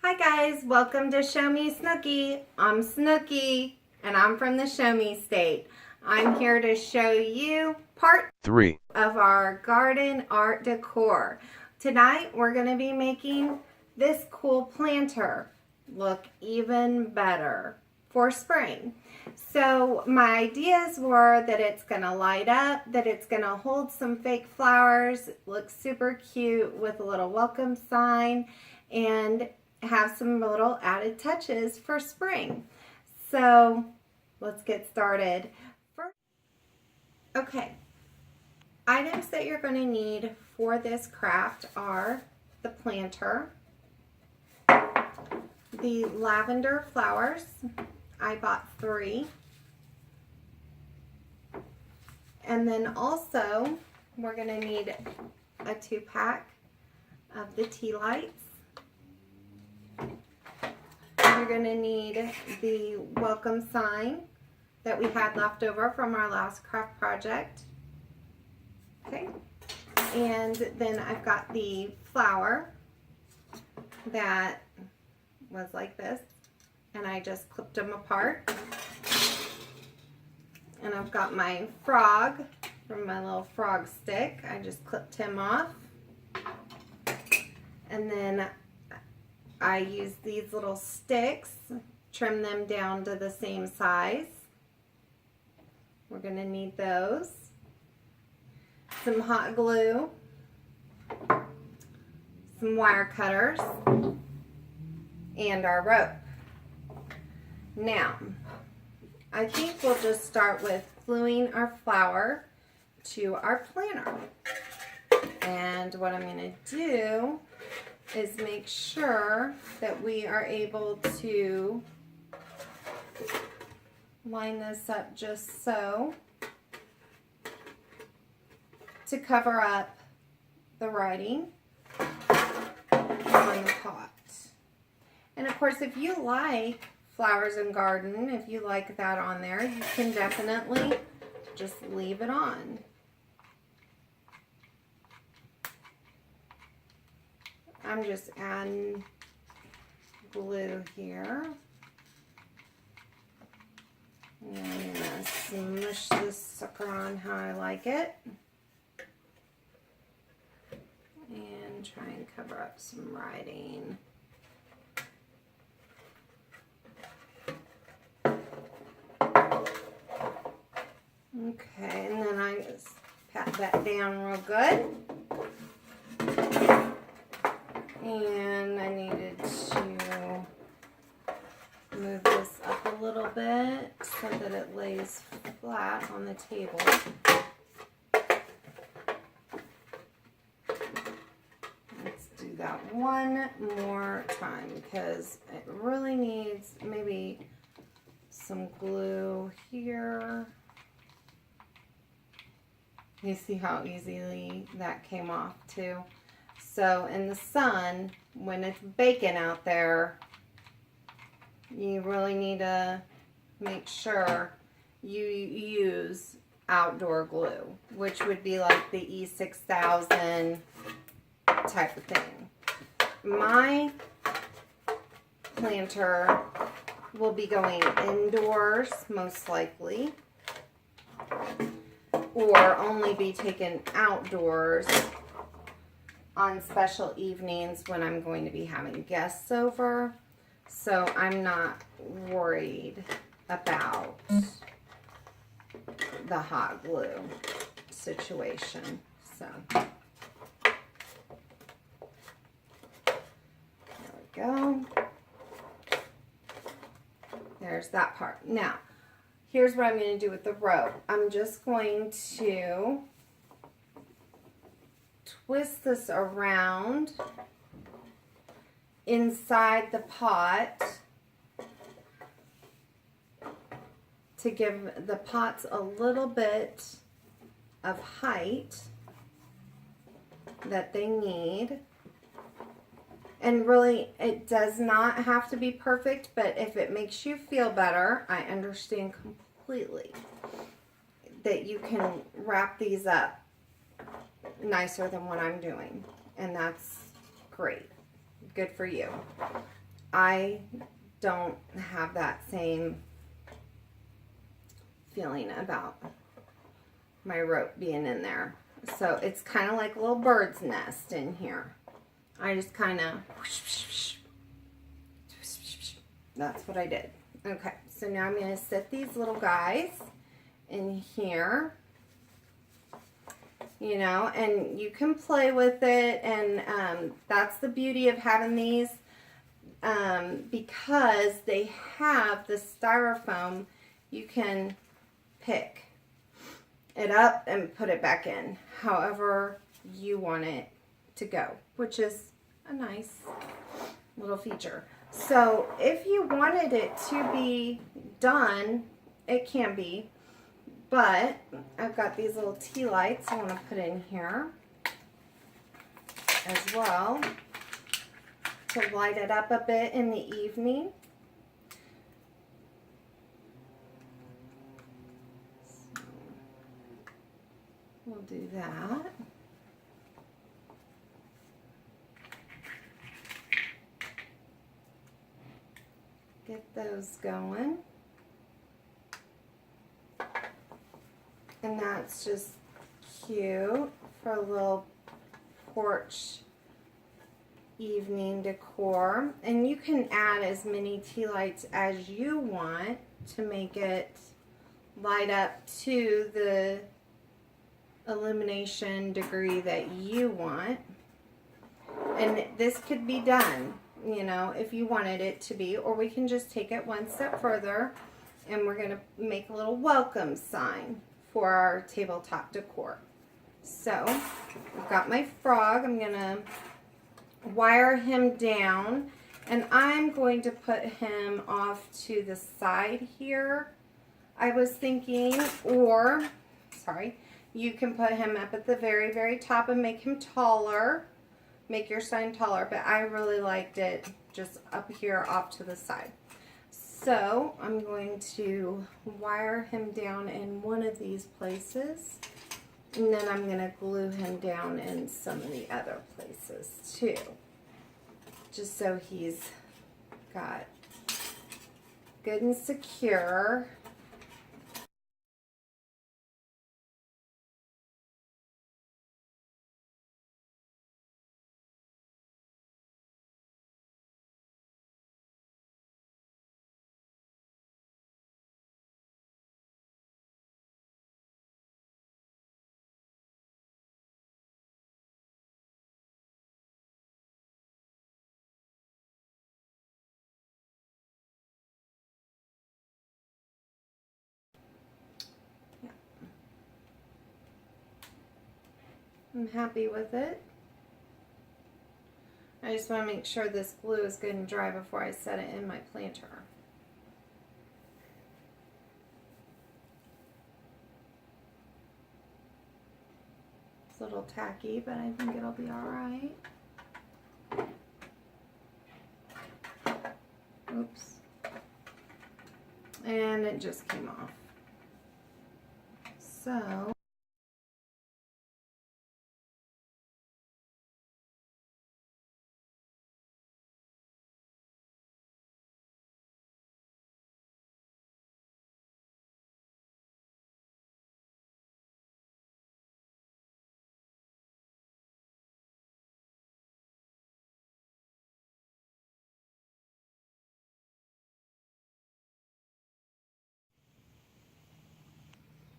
Hi guys, welcome to Show Me Snookie. I'm Snookie and I'm from the Show Me State. I'm here to show you part 3 of our garden art decor. Tonight we're going to be making this cool planter look even better for spring. So my ideas were that it's going to light up, that it's going to hold some fake flowers, look super cute with a little welcome sign, and have some little added touches for spring. So let's get started. Okay, items that you're going to need for this craft are the planter, the lavender flowers. I bought 3. And then also we're going to need a 2-pack of the tea lights. You're going to need the welcome sign that we had left over from our last craft project. Okay, and then I've got the flower that was like this, and I just clipped them apart. And I've got my frog from my little frog stick. I just clipped him off. And then I use these little sticks, trim them down to the same size. We're going to need those. Some hot glue, some wire cutters, and our rope. Now, I think we'll just start with gluing our flower to our planter. And what I'm going to do is make sure that we are able to line this up just so to cover up the writing on the pot. And of course, if you like flowers and garden, if you like that on there, you can definitely just leave it on. I'm just adding glue here. And I'm going to smush this sucker on how I like it. And try and cover up some writing. Okay, and then I just pat that down real good. And I needed to move this up a little bit so that it lays flat on the table. Let's do that one more time because it really needs maybe some glue here. You see how easily that came off too? So in the sun, when it's baking out there, you really need to make sure you use outdoor glue, which would be like the E6000 type of thing. My planter will be going indoors, most likely, or only be taken outdoors on special evenings when I'm going to be having guests over. So I'm not worried about the hot glue situation. So there we go. There's that part. Now, here's what I'm going to do with the rope. I'm just going to twist this around inside the pot to give the pots a little bit of height that they need. And really, it does not have to be perfect, but if it makes you feel better, I understand completely that you can wrap these up nicer than what I'm doing, and that's great. Good for you. I don't have that same feeling about my rope being in there. So it's kind of like a little bird's nest in here. I just kind of, that's what I did. Okay, so now I'm going to set these little guys in here, you know, and you can play with it, and that's the beauty of having these, because they have the styrofoam. You can pick it up and put it back in however you want it to go, which is a nice little feature. So if you wanted it to be done, it can be, but I've got these little tea lights I want to put in here as well to light it up a bit in the evening. So we'll do that. Get those going. And that's just cute for a little porch evening decor. And you can add as many tea lights as you want to make it light up to the illumination degree that you want. And this could be done, you know, if you wanted it to be, or we can just take it one step further and we're going to make a little welcome sign for our tabletop decor. So I've got my frog. I'm going to wire him down, and I'm going to put him off to the side here, I was thinking, or, sorry, you can put him up at the very, very top and make him taller. Make your sign taller, but I really liked it just up here off to the side. So I'm going to wire him down in one of these places, and then I'm going to glue him down in some of the other places too, just so he's got good and secure. I'm happy with it. I just want to make sure this glue is good and dry before I set it in my planter. It's a little tacky, but I think it'll be alright. Oops. And it just came off. So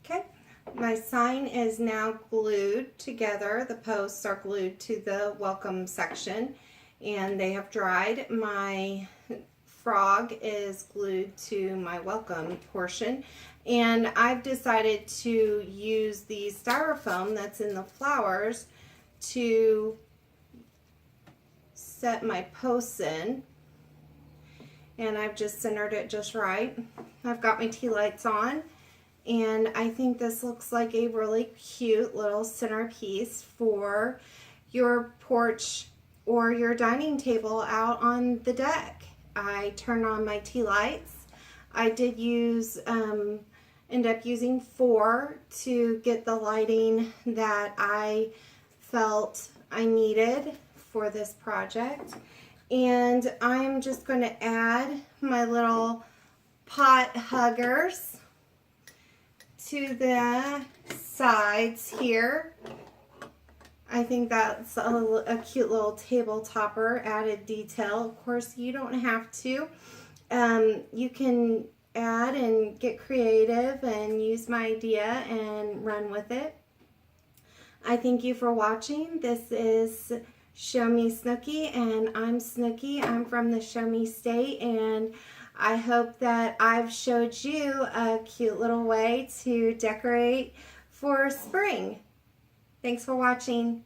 okay, my sign is now glued together. The posts are glued to the welcome section and they have dried. My frog is glued to my welcome portion, and I've decided to use the styrofoam that's in the flowers to set my posts in, and I've just centered it just right. I've got my tea lights on, and I think this looks like a really cute little centerpiece for your porch or your dining table out on the deck. I turned on my tea lights. I did use, end up using 4 to get the lighting that I felt I needed for this project. And I'm just going to add my little pot huggers to the sides here. I think that's a cute little table topper added detail. Of course, you don't have to. You can add and get creative and use my idea and run with it. I thank you for watching. This is Show Me Snookie, and I'm Snookie. I'm from the Show Me State, and I hope that I've showed you a cute little way to decorate for spring. Thanks for watching.